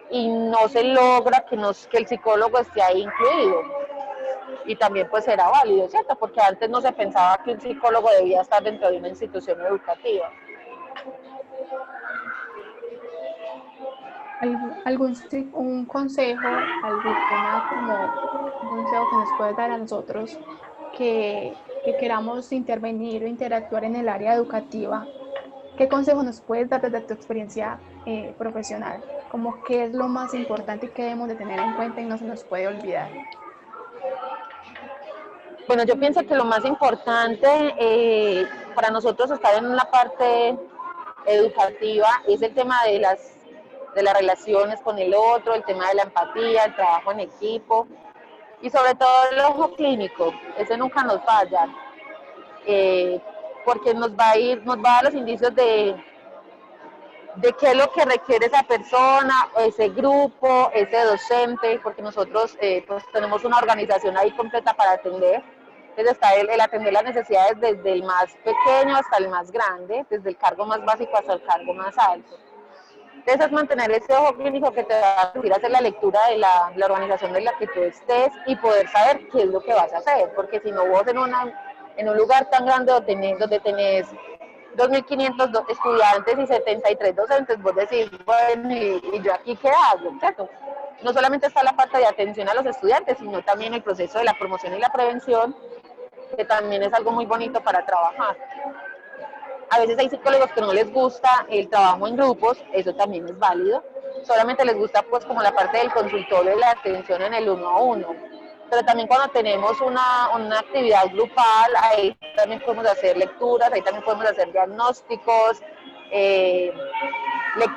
y no se logra que el psicólogo esté ahí incluido. Y también pues será válido, ¿cierto? Porque antes no se pensaba que un psicólogo debía estar dentro de una institución educativa. Un consejo, un consejo que nos puede dar a nosotros que queramos intervenir o interactuar en el área educativa? ¿Qué consejo nos puedes dar desde tu experiencia profesional? Como qué es lo más importante que debemos de tener en cuenta y no se nos puede olvidar. Bueno, yo pienso que lo más importante para nosotros estar en la parte educativa es el tema de las relaciones con el otro, el tema de la empatía, el trabajo en equipo y sobre todo el ojo clínico, ese nunca nos falla, porque nos va a dar los indicios de qué es lo que requiere esa persona, ese grupo, ese docente, porque nosotros pues tenemos una organización ahí completa para atender. Entonces está el atender las necesidades desde el más pequeño hasta el más grande, desde el cargo más básico hasta el cargo más alto. Entonces es mantener ese ojo clínico que te va a permitir hacer la lectura de la organización en la que tú estés y poder saber qué es lo que vas a hacer, porque si no vos en un lugar tan grande donde tenés 2.500 estudiantes y 73 docentes, vos decís, bueno, ¿y yo aquí qué hago? ¿Cierto? No solamente está la parte de atención a los estudiantes, sino también el proceso de la promoción y la prevención, que también es algo muy bonito para trabajar. A veces hay psicólogos que no les gusta el trabajo en grupos, eso también es válido, solamente les gusta pues como la parte del consultorio y la atención en el uno a uno. Pero también cuando tenemos una actividad grupal, ahí también podemos hacer lecturas, ahí también podemos hacer diagnósticos,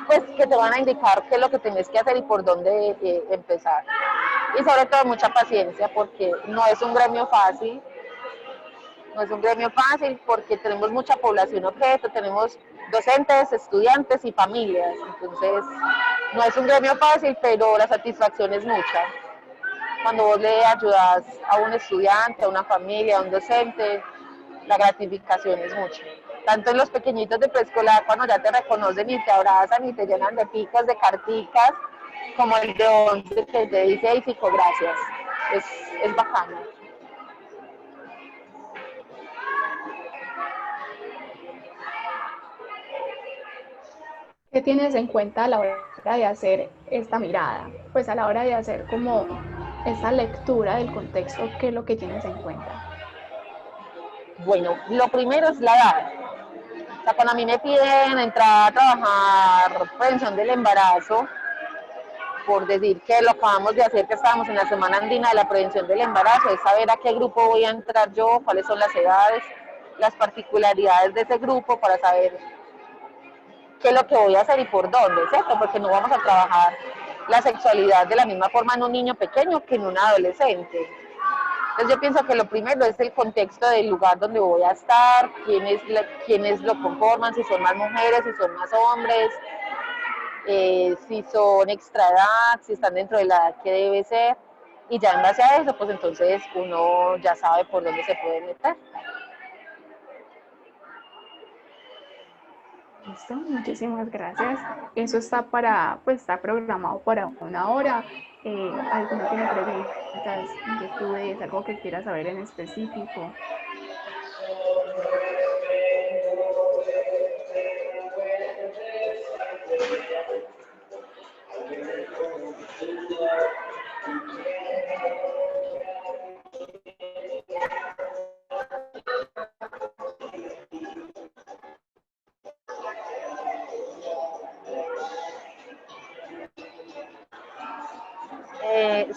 pues que te van a indicar qué es lo que tienes que hacer y por dónde empezar. Y sobre todo mucha paciencia, porque no es un gremio fácil, no es un gremio fácil porque tenemos mucha población objeto, tenemos docentes, estudiantes y familias, entonces no es un gremio fácil, pero la satisfacción es mucha. Cuando vos le ayudas a un estudiante, a una familia, a un docente, la gratificación es mucha. Tanto en los pequeñitos de preescolar, cuando ya te reconocen y te abrazan y te llenan de picas, de carticas, como el de 11 que te dice, ay, Fico, gracias. Es bacano. ¿Qué tienes en cuenta a la hora de hacer esta mirada? Pues a la hora de hacer como esa lectura del contexto, ¿qué es lo que tienes en cuenta? Bueno, lo primero es la edad. O sea, cuando a mí me piden entrar a trabajar prevención del embarazo, por decir que lo acabamos de hacer, que estábamos en la Semana Andina de la Prevención del Embarazo, es saber a qué grupo voy a entrar yo, cuáles son las edades, las particularidades de ese grupo para saber qué es lo que voy a hacer y por dónde, ¿cierto? Porque no vamos a trabajar la sexualidad de la misma forma en un niño pequeño que en un adolescente. Entonces yo pienso que lo primero es el contexto del lugar donde voy a estar, quiénes lo conforman, si son más mujeres, si son más hombres, si son extra edad, si están dentro de la edad que debe ser. Y ya en base a eso, pues entonces uno ya sabe por dónde se puede meter. Listo, muchísimas gracias. Eso está pues está programado para 1 hora. ¿Alguno tiene preguntas, inquietudes, algo que quiera saber en específico?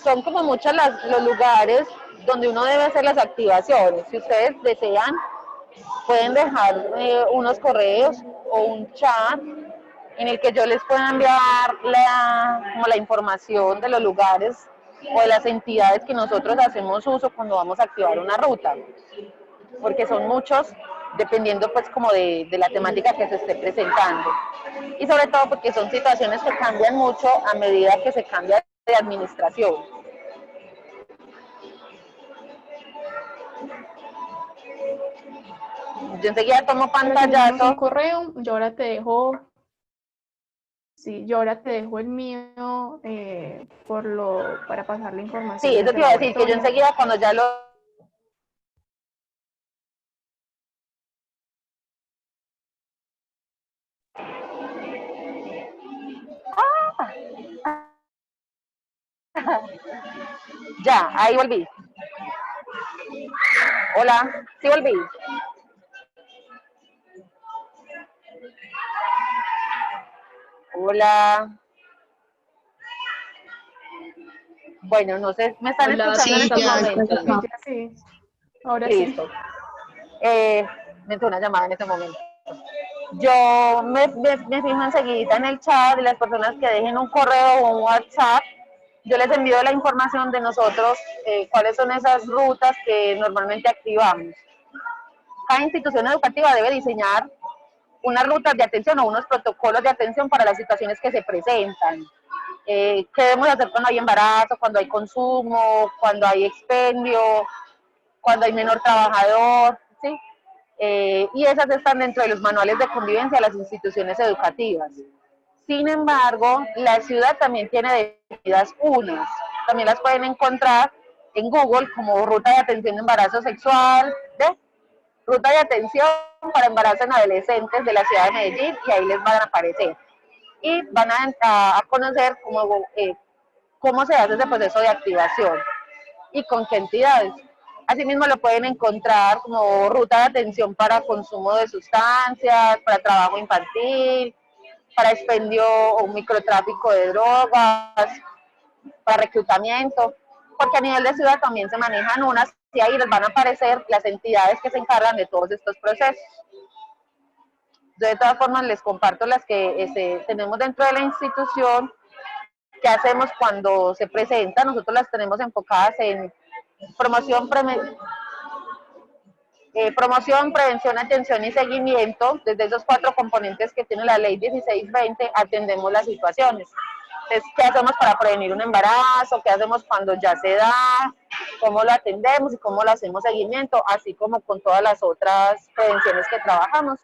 Son como muchos los lugares donde uno debe hacer las activaciones. Si ustedes desean, pueden dejar unos correos o un chat en el que yo les pueda enviar como la información de los lugares o de las entidades que nosotros hacemos uso cuando vamos a activar una ruta, porque son muchos, dependiendo pues como de la temática que se esté presentando. Y sobre todo porque son situaciones que cambian mucho a medida que se cambia de administración. Yo enseguida tomo pantallazo. Un correo, yo ahora te dejo, sí, yo ahora te dejo el mío para pasar la información. Sí, eso te iba a decir, que yo enseguida cuando ya lo... Ya, ahí volví. Hola, sí volví. Hola. Bueno, no sé, ¿me están escuchando Sí, en estos ya, momentos? Sí, ahora Listo. sí. Me entró una llamada en este momento. Yo me fijo enseguida en el chat y las personas que dejen un correo o un WhatsApp, yo les envío la información de nosotros, cuáles son esas rutas que normalmente activamos. Cada institución educativa debe diseñar unas rutas de atención o unos protocolos de atención para las situaciones que se presentan. ¿Qué debemos hacer cuando hay embarazo, cuando hay consumo, cuando hay expendio, cuando hay menor trabajador? ¿Sí? Y esas están dentro de los manuales de convivencia de las instituciones educativas. Sin embargo, la ciudad también tiene definidas unas, también las pueden encontrar en Google como ruta de atención de embarazo sexual, ruta de atención para embarazo en adolescentes de la ciudad de Medellín y ahí les van a aparecer. Y van a conocer cómo se hace ese proceso de activación y con qué entidades. Asimismo lo pueden encontrar como ruta de atención para consumo de sustancias, para trabajo infantil, para expendio o microtráfico de drogas, para reclutamiento, porque a nivel de ciudad también se manejan unas y ahí les van a aparecer las entidades que se encargan de todos estos procesos. Yo de todas formas les comparto las que tenemos dentro de la institución, que hacemos cuando se presenta. Nosotros las tenemos enfocadas en promoción, prevención, atención y seguimiento. Desde esos 4 componentes que tiene la ley 1620 atendemos las situaciones. Entonces, ¿qué hacemos para prevenir un embarazo? ¿Qué hacemos cuando ya se da? ¿Cómo lo atendemos y cómo le hacemos seguimiento? Así como con todas las otras prevenciones que trabajamos.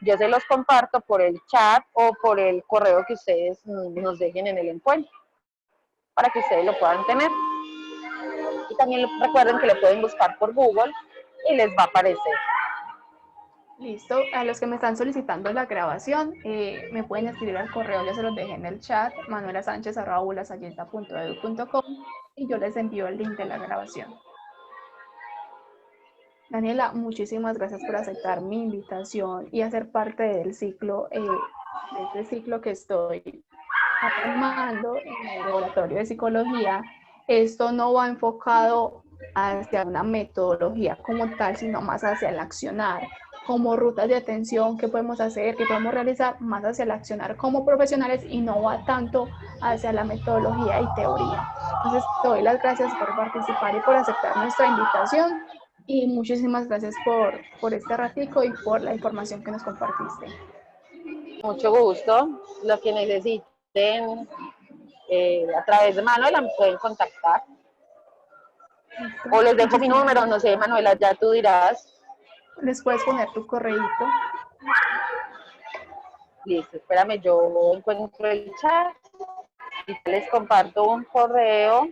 Yo se los comparto por el chat o por el correo que ustedes nos dejen en el encuentro, para que ustedes lo puedan tener. Y también recuerden que lo pueden buscar por Google y les va a aparecer. Listo, a los que me están solicitando la grabación, me pueden escribir al correo, ya se los dejé en el chat, manuelasanchez@bulasayeta.edu.com, y yo les envío el link de la grabación. Daniela, muchísimas gracias por aceptar mi invitación y hacer parte del ciclo, de este ciclo que estoy formando en el laboratorio de psicología. Esto no va enfocado hacia una metodología como tal, sino más hacia el accionar, como rutas de atención que podemos hacer, que podemos realizar, más hacia el accionar como profesionales, y no va tanto hacia la metodología y teoría. Entonces, te doy las gracias por participar y por aceptar nuestra invitación, y muchísimas gracias por este ratico y por la información que nos compartiste. Mucho gusto. Lo que necesiten a través de Manuela me pueden contactar. O les dejo mi número, no sé, Manuela, ya tú dirás. ¿Les puedes poner tu correíto? Listo, espérame, yo encuentro el chat y les comparto un correo.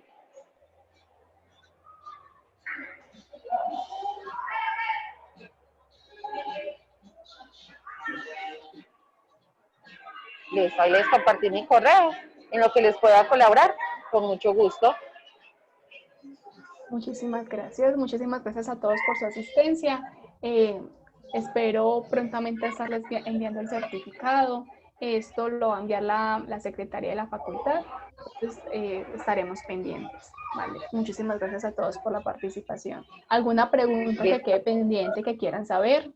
Listo, ahí les compartí mi correo, en lo que les pueda colaborar, con mucho gusto. Muchísimas gracias a todos por su asistencia. Espero prontamente estarles enviando el certificado. Esto lo va a enviar la secretaria de la facultad, entonces estaremos pendientes. Vale. Muchísimas gracias a todos por la participación. ¿Alguna pregunta que quede pendiente que quieran saber?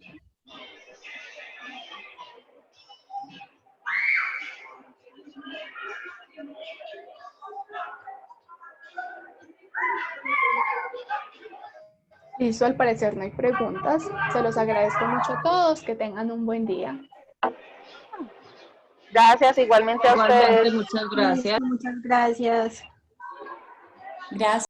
Listo, al parecer no hay preguntas. Se los agradezco mucho a todos. Que tengan un buen día. Gracias, igualmente a ustedes. Muchas gracias. Muchas gracias. Gracias.